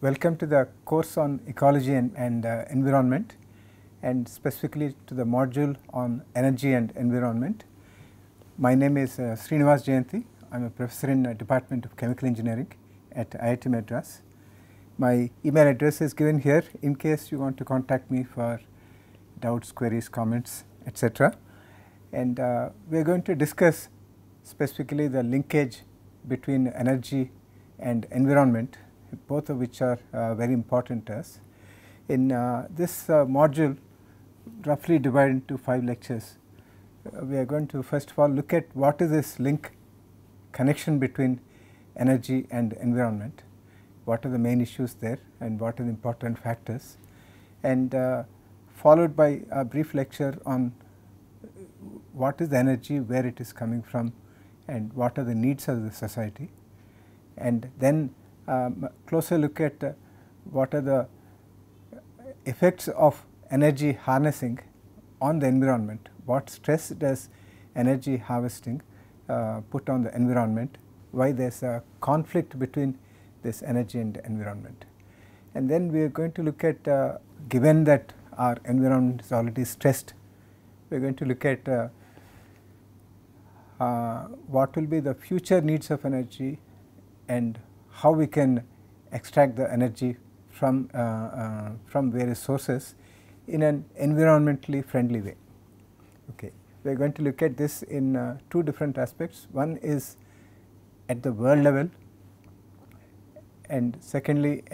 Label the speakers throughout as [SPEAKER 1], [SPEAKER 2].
[SPEAKER 1] Welcome to the course on ecology and environment, and specifically to the module on energy and environment. My name is Sreenivas Jayanti. I am a professor in Department of Chemical Engineering at IIT Madras. My email address is given here in case you want to contact me for doubts, queries, comments, etc. And we are going to discuss specifically the linkage between energy and environment, both of which are very important to us. In this module, roughly divided into 5 lectures, we are going to first of all look at what is this link connection between energy and environment, what are the main issues there and what are the important factors, and followed by a brief lecture on what is the energy, where it is coming from, and what are the needs of the society, and then closer look at what are the effects of energy harnessing on the environment, what stress does energy harvesting put on the environment, why there is a conflict between this energy and environment. And then we are going to look at, given that our environment is already stressed, we are going to look at what will be the future needs of energy and how we can extract the energy from various sources in an environmentally friendly way. Okay. We are going to look at this in 2 different aspects. One is at the world level, and secondly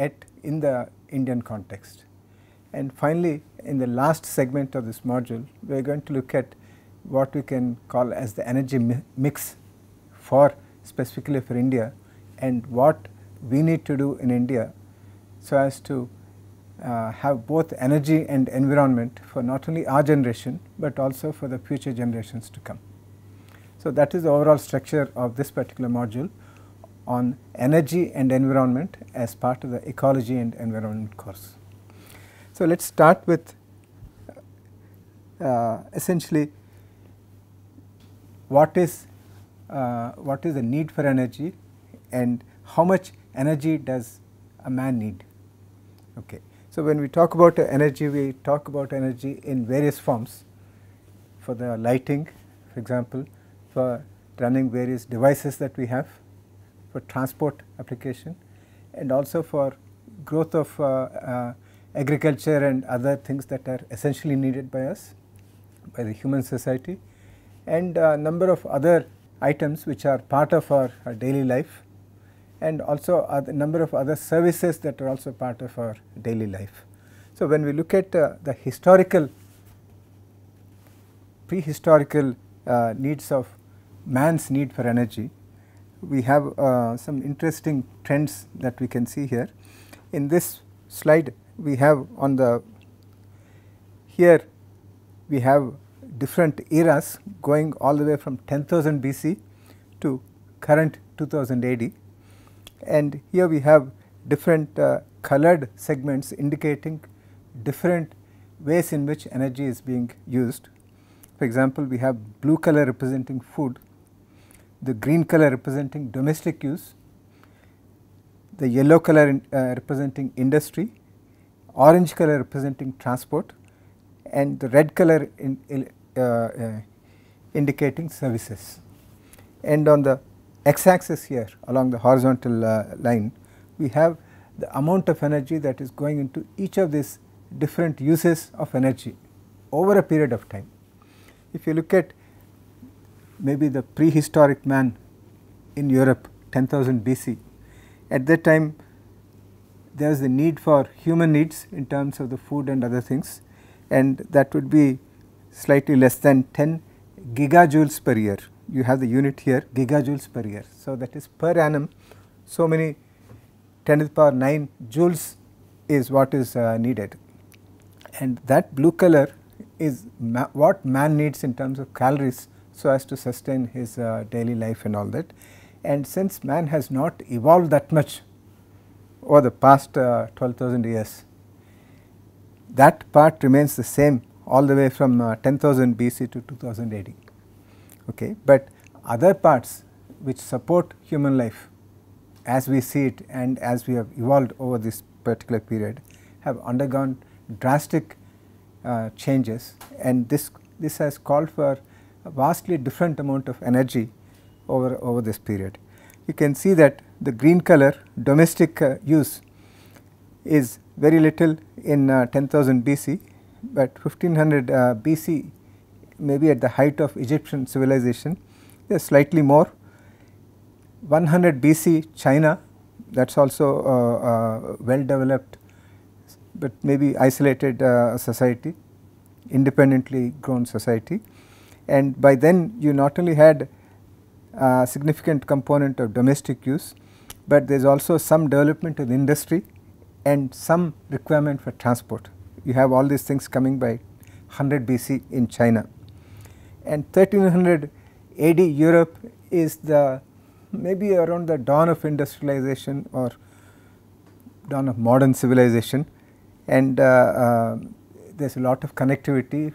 [SPEAKER 1] in the Indian context. And finally, in the last segment of this module, we are going to look at what we can call as the energy mix for specifically for India, and what we need to do in India so as to have both energy and environment for not only our generation, but also for the future generations to come. So, that is the overall structure of this particular module on energy and environment as part of the ecology and environment course. So, let us start with essentially what is the need for energy and how much energy does a man need. Okay. So, when we talk about energy, we talk about energy in various forms for the lighting, for example, for running various devices that we have, for transport application, and also for growth of agriculture and other things that are essentially needed by us, by the human society, and a number of other items which are part of our daily life, and also a number of other services that are also part of our daily life. So, when we look at the historical, prehistorical needs of man's need for energy, we have some interesting trends that we can see here. In this slide, we have on the here we have different eras going all the way from 10,000 BC to current 2000 AD. And here we have different colored segments indicating different ways in which energy is being used. For example, we have blue color representing food, the green color representing domestic use, the yellow color representing industry, orange color representing transport, and the red color indicating services. And on the x axis here along the horizontal line, we have the amount of energy that is going into each of these different uses of energy over a period of time. If you look at maybe the prehistoric man in Europe 10,000 BC, at that time there is the need for human needs in terms of the food and other things, and that would be slightly less than 10 gigajoules per year. You have the unit here, gigajoules per year. So, that is per annum so many 10 to the power 9 joules is what is needed, and that blue color is what man needs in terms of calories so as to sustain his daily life and all that. And since man has not evolved that much over the past 12,000 years, that part remains the same all the way from 10,000 BC to 2000 AD. Okay. But other parts which support human life as we see it and as we have evolved over this particular period have undergone drastic changes, and this has called for a vastly different amount of energy over this period. You can see that the green color domestic use is very little in 10,000 BC, but 1500 BC, maybe at the height of Egyptian civilization, there is slightly more. 100 BC China, that is also well developed, but maybe isolated society, independently grown society, and by then you not only had a significant component of domestic use, but there is also some development in industry and some requirement for transport. You have all these things coming by 100 BC in China, and 1300 AD Europe is the maybe around the dawn of industrialization or dawn of modern civilization, and there is a lot of connectivity,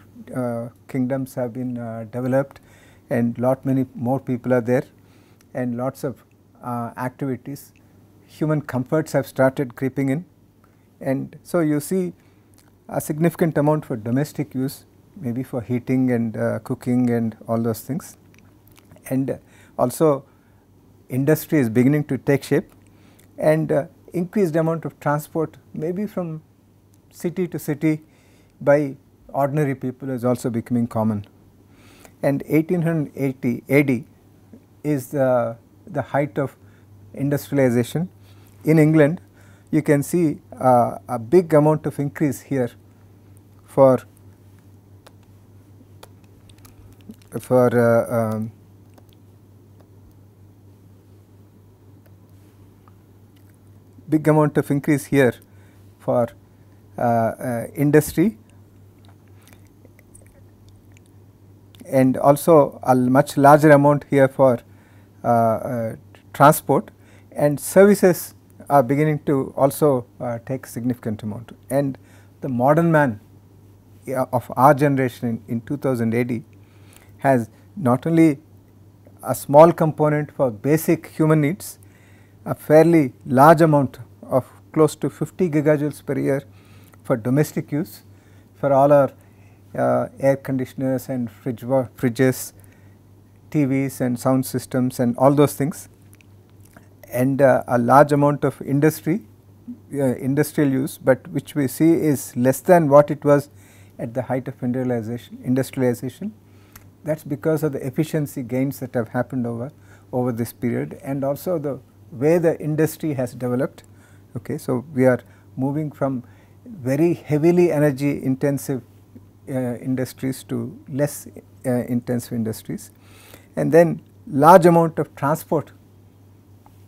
[SPEAKER 1] kingdoms have been developed, and many more people are there, and lots of activities. Human comforts have started creeping in, and so you see a significant amount for domestic use, maybe for heating and cooking and all those things, and also industry is beginning to take shape, and increased amount of transport maybe from city to city by ordinary people is also becoming common. And 1880 AD is the height of industrialization. In England, you can see a big amount of increase here for big amount of increase here for industry, and also a much larger amount here for transport, and services are beginning to also take significant amount. And the modern man of our generation in 2000 AD has not only a small component for basic human needs, a fairly large amount of close to 50 gigajoules per year for domestic use, for all our air conditioners and fridges, TVs and sound systems and all those things, and a large amount of industrial use, but which we see is less than what it was at the height of industrialization. That is because of the efficiency gains that have happened over this period, and also the way the industry has developed. Okay, so we are moving from very heavily energy intensive industries to less intensive industries, and then large amount of transport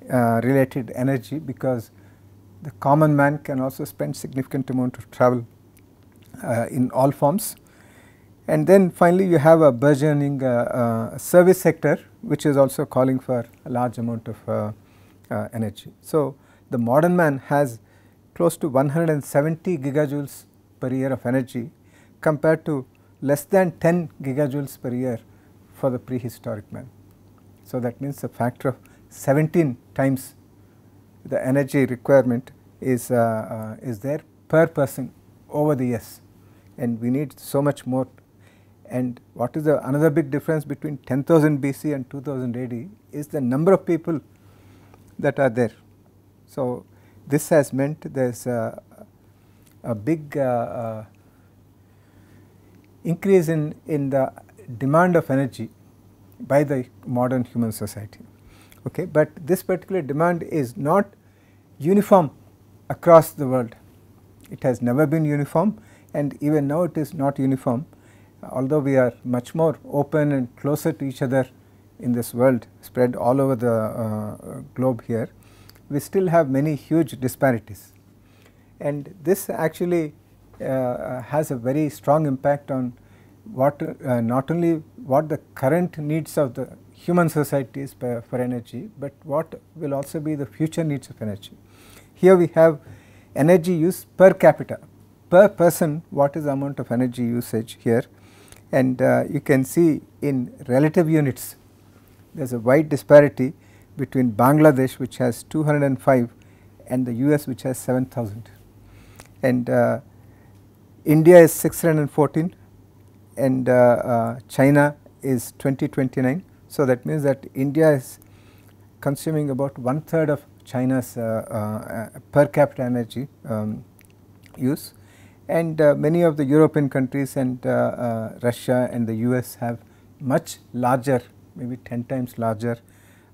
[SPEAKER 1] related energy, because the common man can also spend significant amount of travel in all forms. And then finally you have a burgeoning service sector, which is also calling for a large amount of energy. So the modern man has close to 170 gigajoules per year of energy, compared to less than 10 gigajoules per year for the prehistoric man. So that means a factor of 17 times the energy requirement is there per person over the years, and we need so much more. And what is another big difference between 10,000 BC and 2000 AD is the number of people that are there. So this has meant there is a big increase in the demand of energy by the modern human society. Okay, but this particular demand is not uniform across the world. It has never been uniform, and even now it is not uniform. Although we are much more open and closer to each other in this world, spread all over the globe here, we still have many huge disparities, and this actually has a very strong impact on what not only what the current needs of the human societies for energy, but what will also be the future needs of energy. Here we have energy use per capita, per person, what is the amount of energy usage here, and you can see in relative units there is a wide disparity between Bangladesh, which has 205, and the US which has 7,000, and India is 614, and China is 2029. So that means that India is consuming about 1/3 of China's per capita energy use, and many of the European countries and Russia and the US have much larger, maybe 10 times larger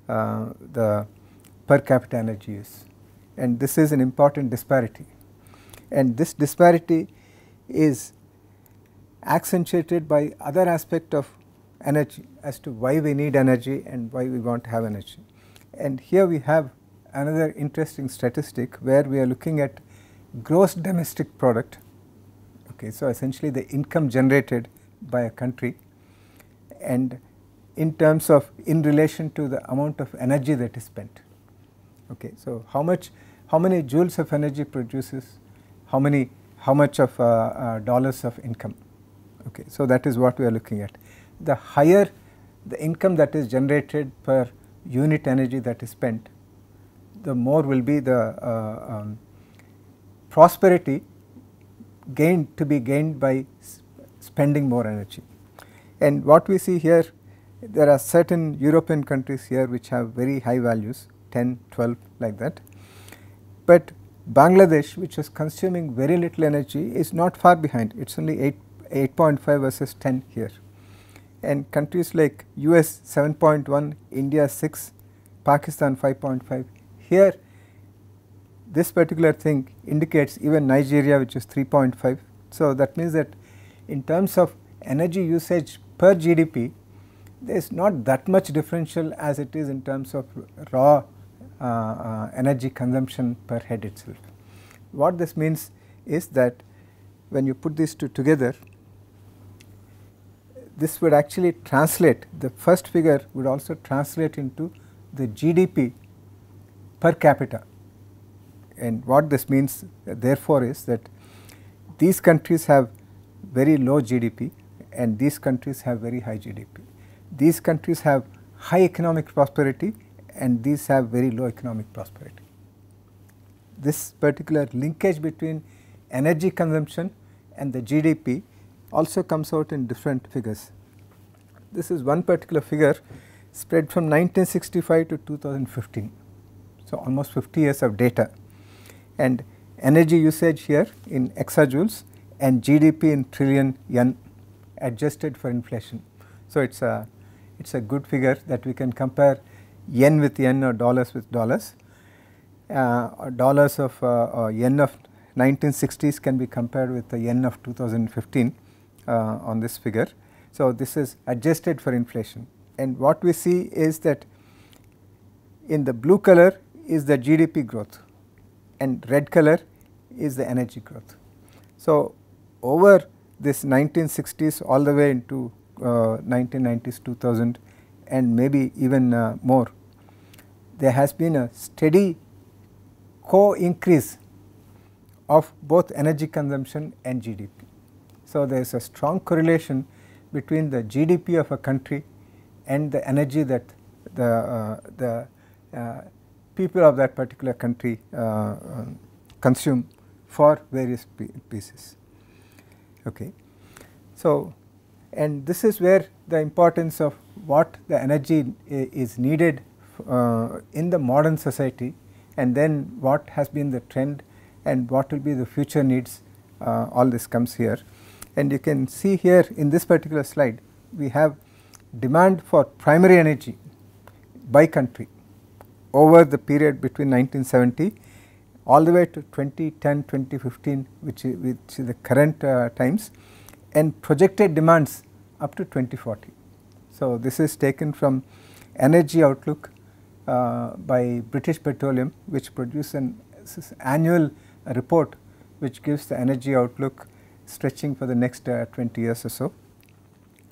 [SPEAKER 1] the per capita energy use, and this is an important disparity, and this disparity is accentuated by other aspect of energy as to why we need energy and why we want to have energy. And here we have another interesting statistic where we are looking at gross domestic product. Okay, so essentially the income generated by a country, and in terms of in relation to the amount of energy that is spent. Okay, so how many joules of energy produces how much of dollars of income. Okay, so that is what we are looking at. The higher the income that is generated per unit energy that is spent, the more will be the prosperity to be gained by spending more energy. And what we see here, there are certain European countries here which have very high values, 10, 12 like that, but Bangladesh, which is consuming very little energy, is not far behind. It is only 8.5 versus 10 here, and countries like US 7.1, India 6, Pakistan 5.5. Here this particular thing indicates even Nigeria, which is 3.5. So that means that in terms of energy usage per GDP, there is not that much differential as it is in terms of raw energy consumption per head itself. What this means is that when you put these two together, this would actually translate, the first figure would also translate into the GDP per capita. And what this means therefore is that these countries have very low GDP and these countries have very high GDP. These countries have high economic prosperity and these have very low economic prosperity. This particular linkage between energy consumption and the GDP also comes out in different figures. This is one particular figure spread from 1965 to 2015, so almost 50 years of data, and energy usage here in exajoules and GDP in trillion yen adjusted for inflation. So it is a good figure that we can compare yen with yen or dollars with dollars. Dollars of yen of 1960s can be compared with the yen of 2015 on this figure. So this is adjusted for inflation, and what we see is that in the blue color is the GDP growth and red color is the energy growth. So over this 1960s all the way into 1990s, 2000, and maybe even more, there has been a steady co-increase of both energy consumption and GDP. So there is a strong correlation between the GDP of a country and the energy that the people of that particular country consume for various pieces. Okay. So, and this is where the importance of what the energy is needed in the modern society, and then what has been the trend and what will be the future needs, all this comes here. And you can see here in this particular slide, we have demand for primary energy by country over the period between 1970 all the way to 2010, 2015, which is the current times, and projected demands up to 2040. So this is taken from Energy Outlook by British Petroleum, which produces an annual report which gives the energy outlook stretching for the next 20 years or so.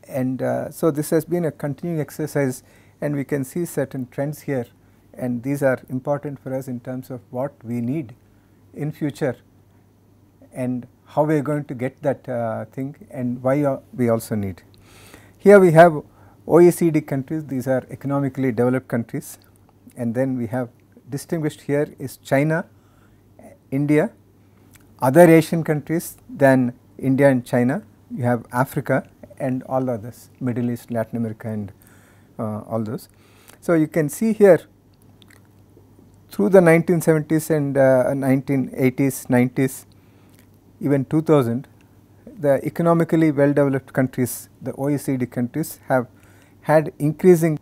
[SPEAKER 1] And so this has been a continuing exercise, and we can see certain trends here, and these are important for us in terms of what we need in future and how we are going to get that thing and why we also need. Here we have OECD countries, these are economically developed countries, and then we have distinguished here is China, India, other Asian countries than India and China, you have Africa and all others, Middle East, Latin America and all those. So, you can see here through the 1970s and 1980s, 90s, even 2000, the economically well developed countries, the OECD countries have had increasing